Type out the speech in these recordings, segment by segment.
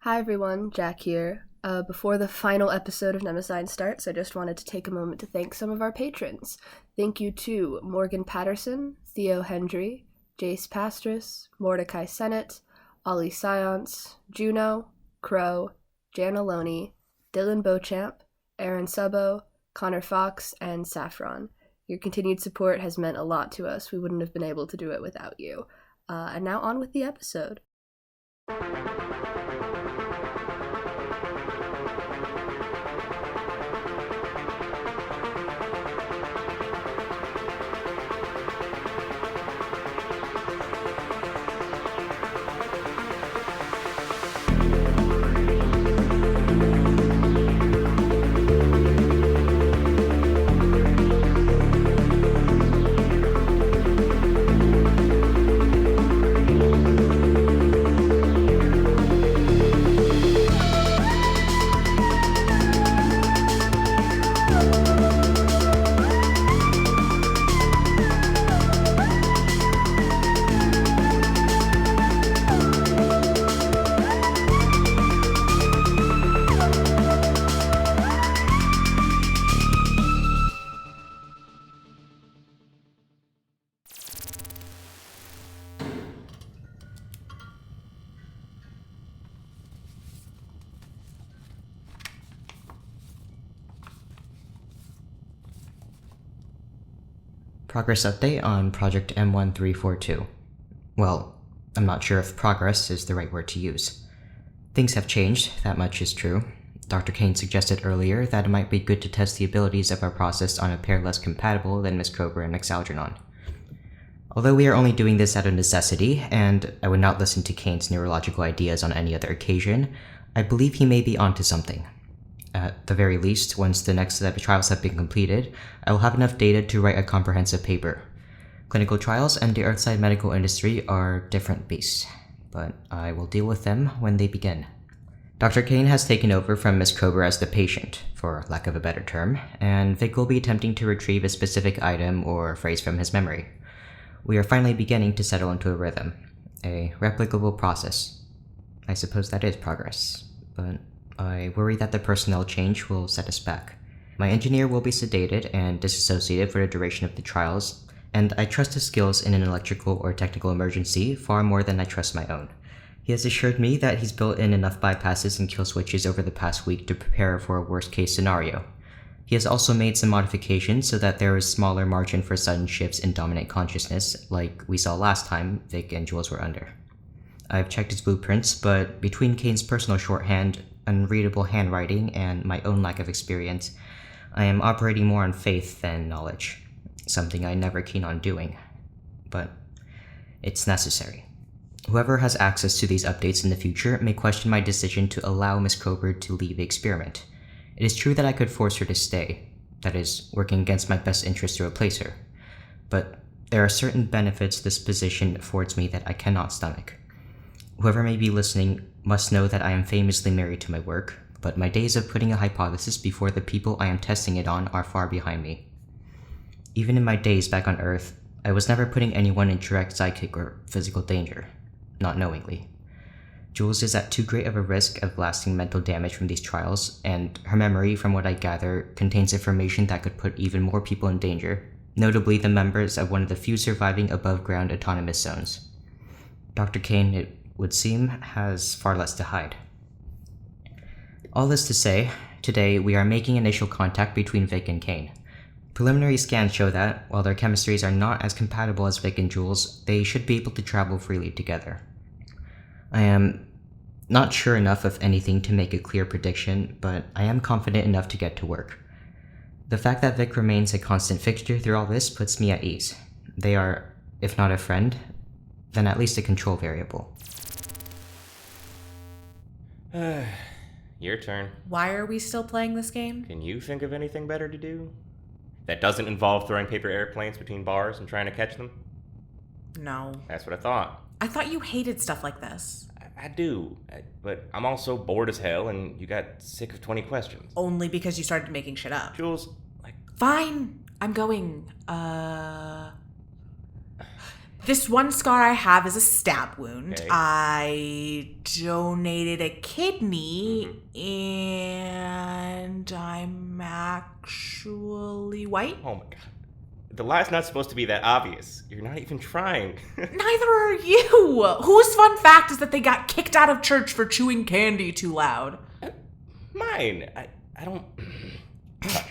Hi everyone, Jack here. Before the final episode of Mnemosyne starts, I just wanted to take a moment to thank some of our patrons. Thank you to Morgan Patterson, Theo Hendry, Jace Pastris, Mordecai Sennett, Ollie Science, Juno, Crow, Jana Loney, Dylan Beauchamp, Aaron Subbo, Connor Fox, and Saffron. Your continued support has meant a lot to us. We wouldn't have been able to do it without you. And now on with the episode. Progress update on Project M1342. Well, I'm not sure if progress is the right word to use. Things have changed, that much is true. Dr. Cain suggested earlier that it might be good to test the abilities of our process on a pair less compatible than Miss Kroeber and Algernon. Although we are only doing this out of necessity, and I would not listen to Cain's neurological ideas on any other occasion, I believe he may be onto something. At the very least, once the next set of trials have been completed, I will have enough data to write a comprehensive paper. Clinical trials and the earthside medical industry are different beasts, but I will deal with them when they begin. Dr. Cain has taken over from Miss Kroeber as the patient, for lack of a better term, and Vic will be attempting to retrieve a specific item or phrase from his memory. We are finally beginning to settle into a rhythm, a replicable process. I suppose that is progress, but I worry that the personnel change will set us back. My engineer will be sedated and disassociated for the duration of the trials, and I trust his skills in an electrical or technical emergency far more than I trust my own. He has assured me that he's built in enough bypasses and kill switches over the past week to prepare for a worst-case scenario. He has also made some modifications so that there is smaller margin for sudden shifts in dominant consciousness, like we saw last time Vic and Jules were under. I've checked his blueprints, but between Cain's personal shorthand, unreadable handwriting, and my own lack of experience, I am operating more on faith than knowledge, something I'm never keen on doing. But it's necessary. Whoever has access to these updates in the future may question my decision to allow Miss Kroeber to leave the experiment. It is true that I could force her to stay, that is, working against my best interest to replace her. But there are certain benefits this position affords me that I cannot stomach. Whoever may be listening must know that I am famously married to my work, but my days of putting a hypothesis before the people I am testing it on are far behind me. Even in my days back on Earth, I was never putting anyone in direct psychic or physical danger, not knowingly. Jules is at too great of a risk of lasting mental damage from these trials, and her memory, from what I gather, contains information that could put even more people in danger, notably the members of one of the few surviving above-ground autonomous zones. Dr. Cain, it would seem, has far less to hide. All this to say, today we are making initial contact between Vic and Cain. Preliminary scans show that, while their chemistries are not as compatible as Vic and Jules, they should be able to travel freely together. I am not sure enough of anything to make a clear prediction, but I am confident enough to get to work. The fact that Vic remains a constant fixture through all this puts me at ease. They are, if not a friend, then at least a control variable. Your turn. Why are we still playing this game? Can you think of anything better to do? That doesn't involve throwing paper airplanes between bars and trying to catch them? No. That's what I thought. I thought you hated stuff like this. I do, but I'm also bored as hell and you got sick of 20 questions. Only because you started making shit up. Jules, Fine. I'm going. This one scar I have is a stab wound. Okay. I donated a kidney, and I'm actually white. Oh my god. The lie's not supposed to be that obvious. You're not even trying. Neither are you. Whose fun fact is that they got kicked out of church for chewing candy too loud? Mine. I don't... Hush.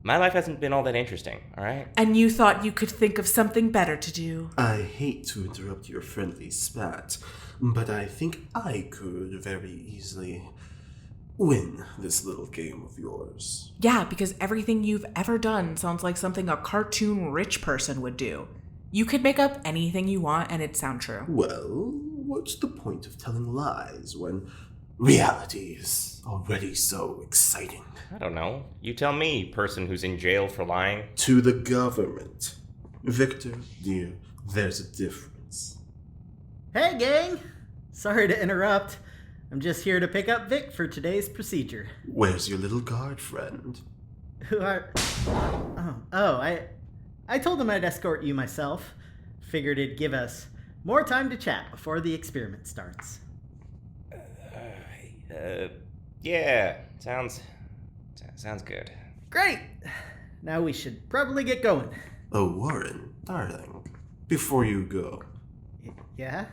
My life hasn't been all that interesting, alright? And you thought you could think of something better to do. I hate to interrupt your friendly spat, but I think I could very easily win this little game of yours. Yeah, because everything you've ever done sounds like something a cartoon rich person would do. You could make up anything you want and it'd sound true. Well, what's the point of telling lies when reality is already so exciting? I don't know. You tell me, person who's in jail for lying. To the government. Victor, dear, there's a difference. Hey, gang! Sorry to interrupt. I'm just here to pick up Vic for today's procedure. Where's your little guard friend? Who are... I told him I'd escort you myself. Figured it'd give us more time to chat before the experiment starts. Yeah. Sounds good. Great! Now we should probably get going. Oh, Warren, darling, before you go, Yeah?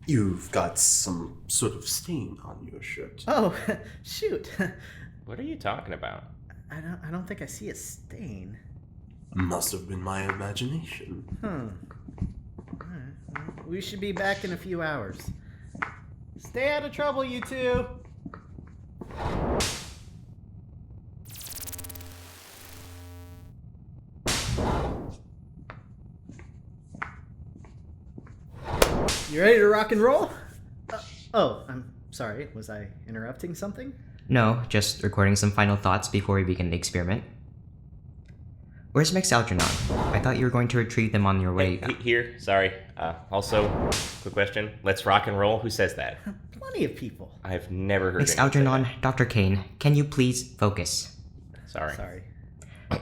you've got some sort of stain on your shirt. Oh, shoot. What are you talking about? I don't think I see a stain. Must have been my imagination. Alright, well, we should be back in a few hours. Stay out of trouble, you two! You ready to rock and roll? I'm sorry. Was I interrupting something? No, just recording some final thoughts before we begin the experiment. Where's Algernon? I thought you were going to retrieve them on your way. Hey, here, sorry. Also, quick question. Let's rock and roll. Who says that? Plenty of people. I've never heard anyone say Algernon, Dr. Cain, can you please focus? that. Sorry. Sorry.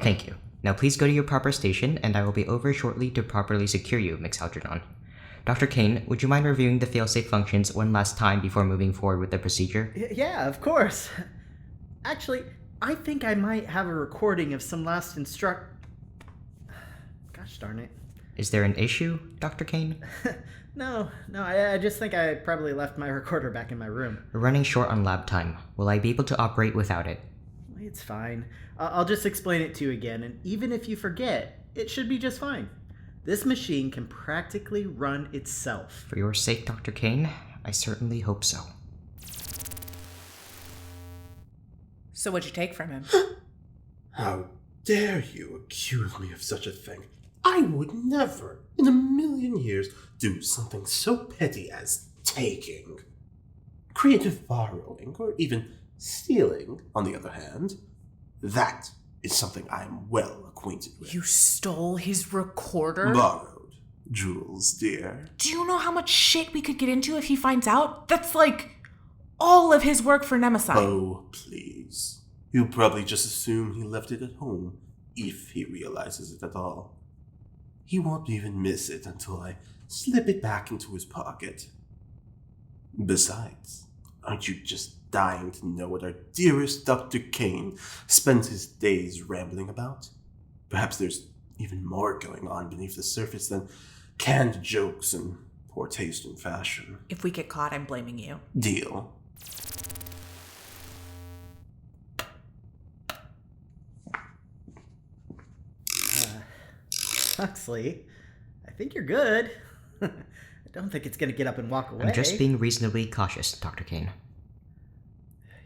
Thank you. Now please go to your proper station, and I will be over shortly to properly secure you, Algernon. Dr. Cain, would you mind reviewing the failsafe functions one last time before moving forward with the procedure? Yeah, of course. Actually, I think I might have a recording of some last Gosh darn it. Is there an issue, Dr. Cain? No, I just think I probably left my recorder back in my room. We're running short on lab time. Will I be able to operate without it? It's fine. I'll just explain it to you again, and even if you forget, it should be just fine. This machine can practically run itself. For your sake, Dr. Cain, I certainly hope so. So what'd you take from him? How dare you accuse me of such a thing? I would never, in a million years, do something so petty as taking. Creative borrowing, or even stealing, on the other hand, that is something I am well acquainted with. You stole his recorder? Borrowed, Jules, dear. Do you know how much shit we could get into if he finds out? That's like all of his work for Mnemosyne. Oh, please. He'll probably just assume he left it at home, if he realizes it at all. He won't even miss it until I slip it back into his pocket. Besides, aren't you just dying to know what our dearest Dr. Cain spends his days rambling about? Perhaps there's even more going on beneath the surface than canned jokes and poor taste in fashion. If we get caught, I'm blaming you. Deal. Huxley, I think you're good. I don't think it's gonna get up and walk away. I'm just being reasonably cautious, Dr. Cain.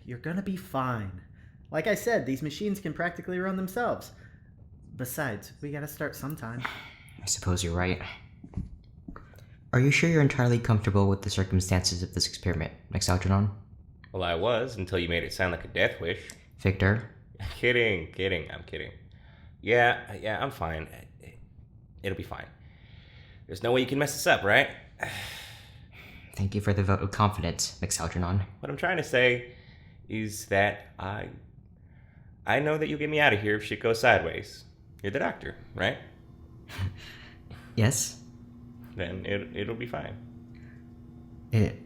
You're gonna be fine. Like I said, these machines can practically run themselves. Besides, we gotta start sometime. I suppose you're right. Are you sure you're entirely comfortable with the circumstances of this experiment, Algernon? Well, I was, until you made it sound like a death wish. Victor? Kidding, I'm kidding. Yeah, I'm fine. It'll be fine. There's no way you can mess this up, right? Thank you for the vote of confidence, Algernon. What I'm trying to say is that I know that you'll get me out of here if shit goes sideways. You're the doctor, right? Yes? then it'll be fine. It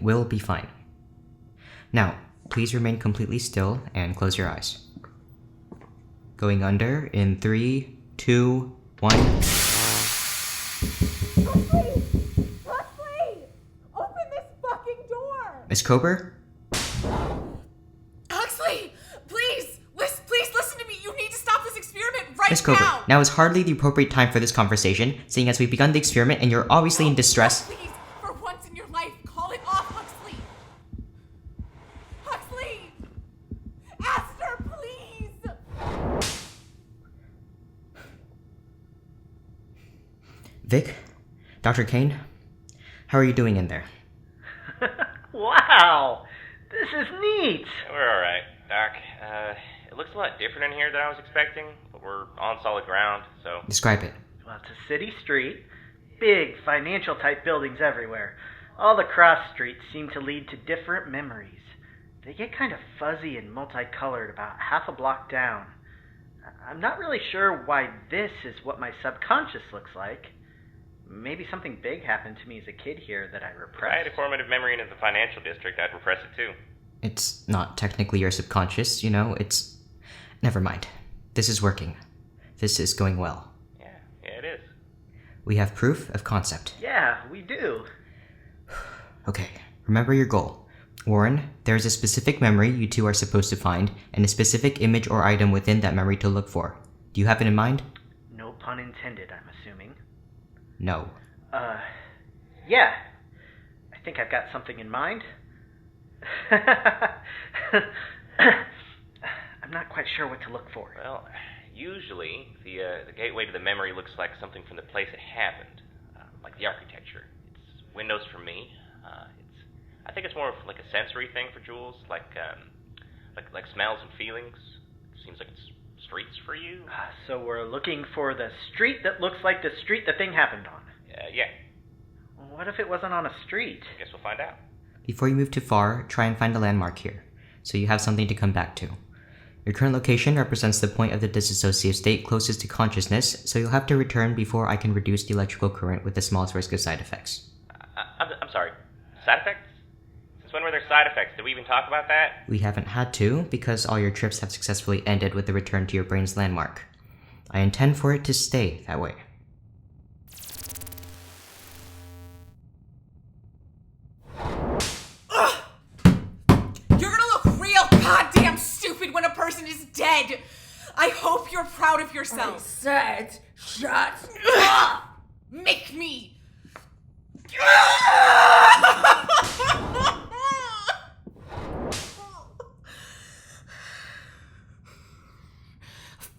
will be fine. Now, please remain completely still and close your eyes. Going under in 3, 2, 1. Huxley! Open this fucking door! Miss Kroeber? Huxley! Please listen to me. You need to stop this experiment right Miss Kroeber, now is hardly the appropriate time for this conversation, seeing as we've begun the experiment and you're obviously in distress. Please, for once in your life, call it off, Huxley! Huxley! Aster, please! Vic? Dr. Cain? How are you doing in there? Wow! This is neat! We're alright, Doc. It looks a lot different in here than I was expecting, but we're on solid ground, so... Describe it. Well, it's a city street. Big financial-type buildings everywhere. All the cross streets seem to lead to different memories. They get kind of fuzzy and multicolored about half a block down. I'm not really sure why this is what my subconscious looks like. Maybe something big happened to me as a kid here that I If I repressed. had a formative memory in the financial district, I'd repress it too. It's not technically your subconscious, you know, it's... Never mind. This is working. This is going well. Yeah, it is. We have proof of concept. Yeah, we do. Okay, remember your goal. Warren, there is a specific memory you two are supposed to find, and a specific image or item within that memory to look for. Do you have it in mind? No pun intended, I'm assuming. No. Yeah. I think I've got something in mind. I'm not quite sure what to look for. Well, usually the gateway to the memory looks like something from the place it happened, like the architecture. It's windows for me. I think it's more of like a sensory thing for Jules, like smells and feelings. It seems like it's streets for you. So we're looking for the street that looks like the street the thing happened on. Yeah. What if it wasn't on a street? Guess we'll find out. Before you move too far, try and find a landmark here, so you have something to come back to. Your current location represents the point of the disassociative state closest to consciousness, so you'll have to return before I can reduce the electrical current with the smallest risk of side effects. I'm sorry. Side effects? Since when were there side effects? Did we even talk about that? We haven't had to, because all your trips have successfully ended with the return to your brain's landmark. I intend for it to stay that way. You're gonna look real goddamn stupid when a person is dead! I hope you're proud of yourself. Said, shut up! Make me!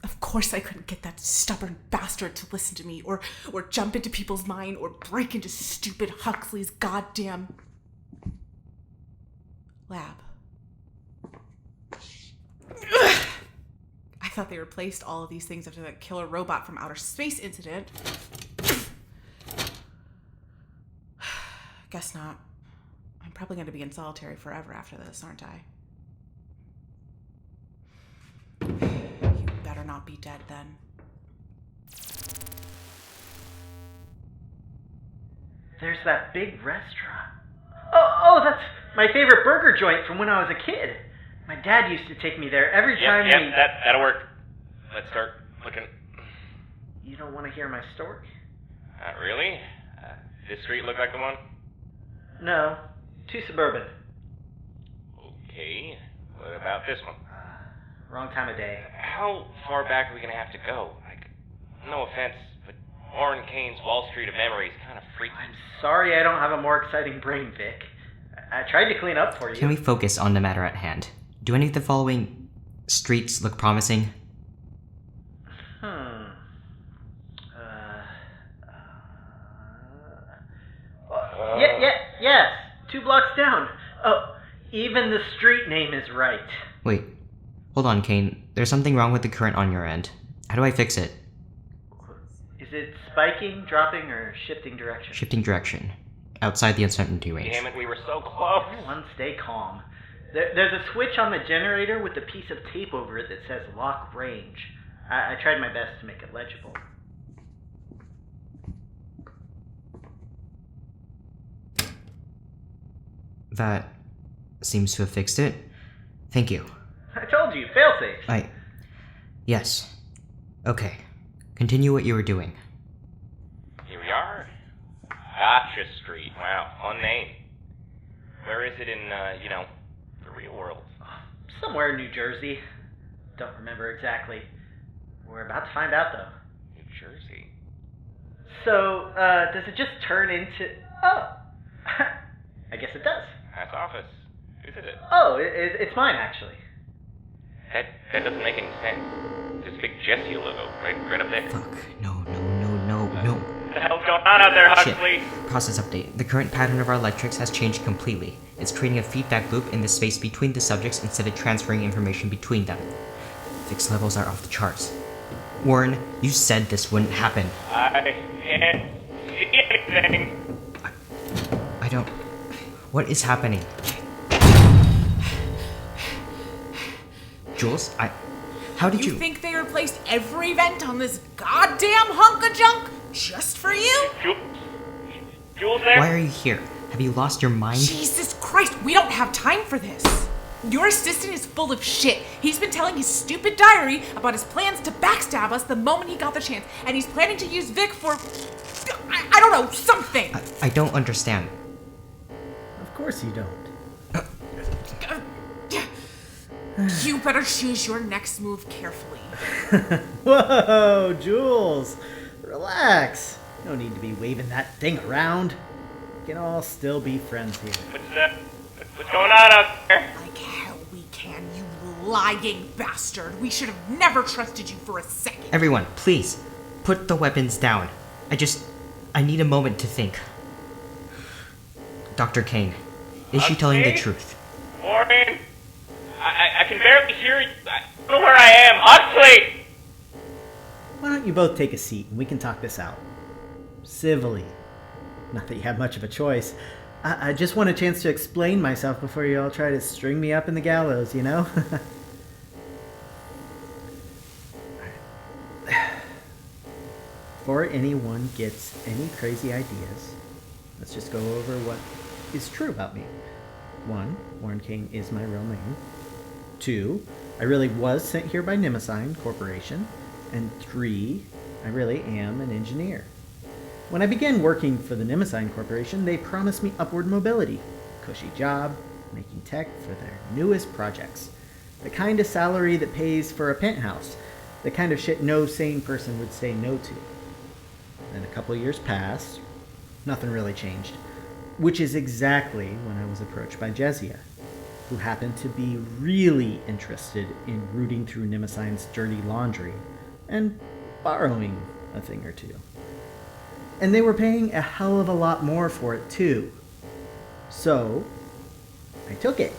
Of course I couldn't get that stubborn bastard to listen to me, or jump into people's mind, or break into stupid Huxley's goddamn lab. I thought they replaced all of these things after that killer robot from outer space incident. Guess not. I'm probably going to be in solitary forever after this, aren't I? You better not be dead then. There's that big restaurant. Oh, that's my favorite burger joint from when I was a kid. My dad used to take me there every time Yep, that'll work. Let's start looking. You don't want to hear my story? Not really. This street look like the one? No, too suburban. Okay. What about this one? Wrong time of day. How far back are we gonna have to go? Like, no offense, but Warren Cain's Wall Street of Memories kind of freaks me. I'm sorry I don't have a more exciting brain, Vic. I tried to clean up for you. Can we focus on the matter at hand? Do any of the following streets look promising? Yes. 2 blocks down. Oh, even the street name is right. Wait. Hold on, Cain. There's something wrong with the current on your end. How do I fix it? Is it spiking, dropping, or shifting direction? Shifting direction. Outside the uncertainty range. Damn it, we were so close. Everyone stay calm. There's a switch on the generator with a piece of tape over it that says lock range. I tried my best to make it legible. That seems to have fixed it. Thank you. I told you, failsafe. Yes. Okay. Continue what you were doing. Here we are. Gotcha Street. Wow, fun name. Where is it in, the real world? Somewhere in New Jersey. Don't remember exactly. We're about to find out, though. New Jersey? So, does it just turn into... Oh! I guess it does. That's office. Whose is it? Oh, it's mine, actually. That doesn't make any sense. There's a big Jesse logo right up there. Fuck. No. What the hell's going on out there, Huxley? Shit. Process update. The current pattern of our electrics has changed completely. It's creating a feedback loop in the space between the subjects instead of transferring information between them. Fix levels are off the charts. Warren, you said this wouldn't happen. I can't see anything. I don't... What is happening? Jules, How did you... You think they replaced every vent on this goddamn hunk of junk just for you? Jules there? Why are you here? Have you lost your mind? Jesus Christ, we don't have time for this. Your assistant is full of shit. He's been telling his stupid diary about his plans to backstab us the moment he got the chance, and he's planning to use Vic for... I don't know, something. I don't understand. Of course you don't. You better choose your next move carefully. Whoa, Jules! Relax. No need to be waving that thing around. We can all still be friends here. What's going on out there? Like hell we can, you lying bastard. We should have never trusted you for a second. Everyone, please, put the weapons down. I need a moment to think. Dr. Cain, is she telling the truth? Warren, I can barely hear you. I don't know where I am. Huxley! Why don't you both take a seat and we can talk this out? Civilly. Not that you have much of a choice. I just want a chance to explain myself before you all try to string me up in the gallows, you know? Before anyone gets any crazy ideas, let's just go over what is true about me. 1, Warren Cain is my real name. 2, I really was sent here by Mnemosyne Corporation. And 3, I really am an engineer. When I began working for the Mnemosyne Corporation, they promised me upward mobility, cushy job, making tech for their newest projects, the kind of salary that pays for a penthouse, the kind of shit no sane person would say no to. Then a couple years passed, nothing really changed, which is exactly when I was approached by Jezia, who happened to be really interested in rooting through Mnemosyne's dirty laundry and borrowing a thing or two. And they were paying a hell of a lot more for it too. So, I took it.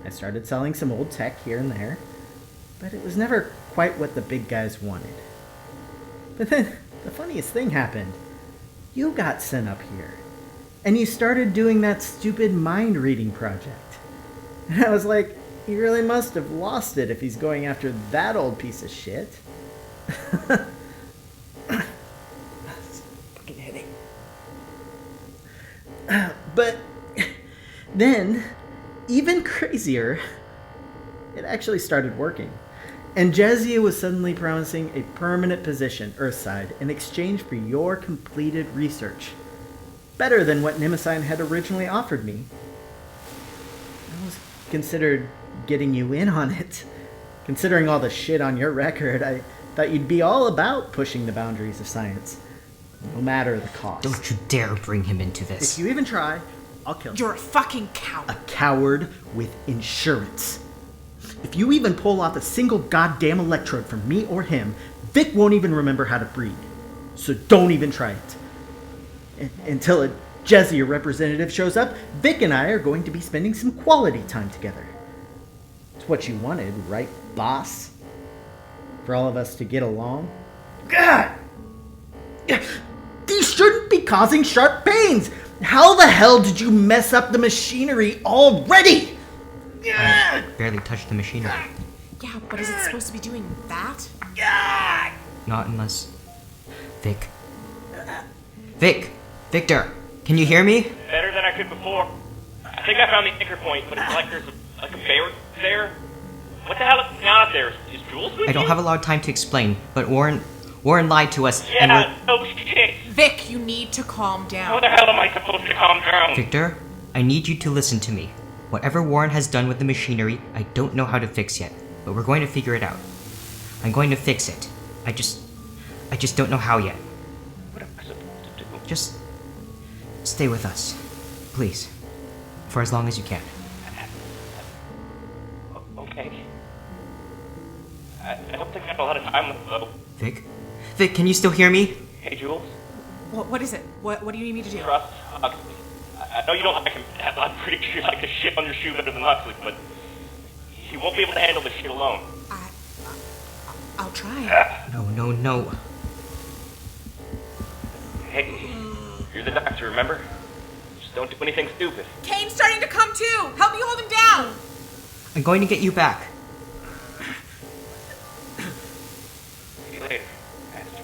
I started selling some old tech here and there, but it was never quite what the big guys wanted. But then, the funniest thing happened. You got sent up here, and you started doing that stupid mind-reading project. And I was like, he really must have lost it if he's going after that old piece of shit. Fucking headache. But then, even crazier, it actually started working. And Jezia was suddenly promising a permanent position Earthside in exchange for your completed research. Better than what Mnemosyne had originally offered me. I was considered getting you in on it. Considering all the shit on your record, I thought you'd be all about pushing the boundaries of science, no matter the cost. Don't you dare bring him into this. If you even try, I'll kill you. You're a fucking coward. A coward with insurance. If you even pull off a single goddamn electrode from me or him, Vic won't even remember how to breathe. So don't even try it. Until a Jezia representative shows up, Vic and I are going to be spending some quality time together. It's what you wanted, right, boss? For all of us to get along? God! These shouldn't be causing sharp pains! How the hell did you mess up the machinery already? I barely touched the machinery. Yeah, but is it supposed to be doing that? Not unless... Vic. Victor, can you hear me? Better than I could before. I I think I found the anchor point, but it's like there's a bear there. What the hell is going on out there? Is Jules with you? I don't have a lot of time to explain, but Warren lied to us, and Yeah, no shit. Vic, you need to calm How down. the hell am I supposed to calm down? Victor, I need you to listen to me. Whatever Warren has done with the machinery, I don't know how to fix yet, but we're going to figure it out. I'm going to fix it. I just don't know how yet. What am I supposed to do? Just stay with us, please, for as long as you can. Okay. I don't think I have a lot of time left, though. Vic, can you still hear me? Hey, Jules. What is it? What do you need me to do? Trust Huxley. I know you don't like him. I'm pretty sure you like to shit on your shoe better than Huxley, but he won't be able to handle this shit alone. I'll try. No. Hey, you're the doctor, remember? Just don't do anything stupid. Cain's starting to come too. Help me hold him down. I'm going to get you back. See you later, Aster.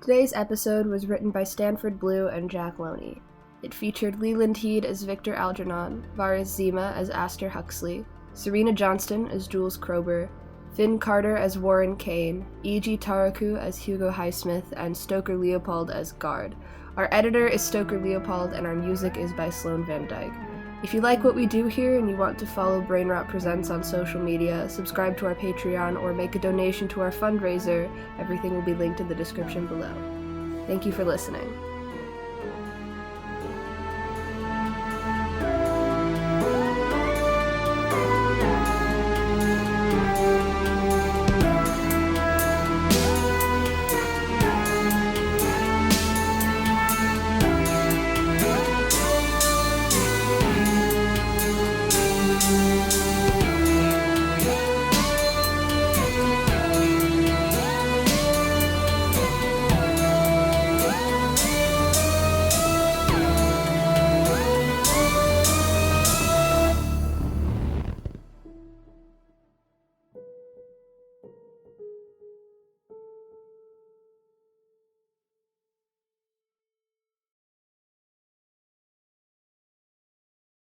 Today's episode was written by Stanford Blue and Jack Loney. It featured Leland as Victor Algernon, Varis Zima as Aster Huxley, Serina Johnston as Jules Kroeber, Finn Carter as Warren Cain, E.G. Tariku as Hugo Highsmith, and Stoker Leopold as Guard. Our editor is Stoker Leopold, and our music is by Sloan Van Dyke. If you like what we do here and you want to follow Brainrot Presents on social media, subscribe to our Patreon, or make a donation to our fundraiser, everything will be linked in the description below. Thank you for listening.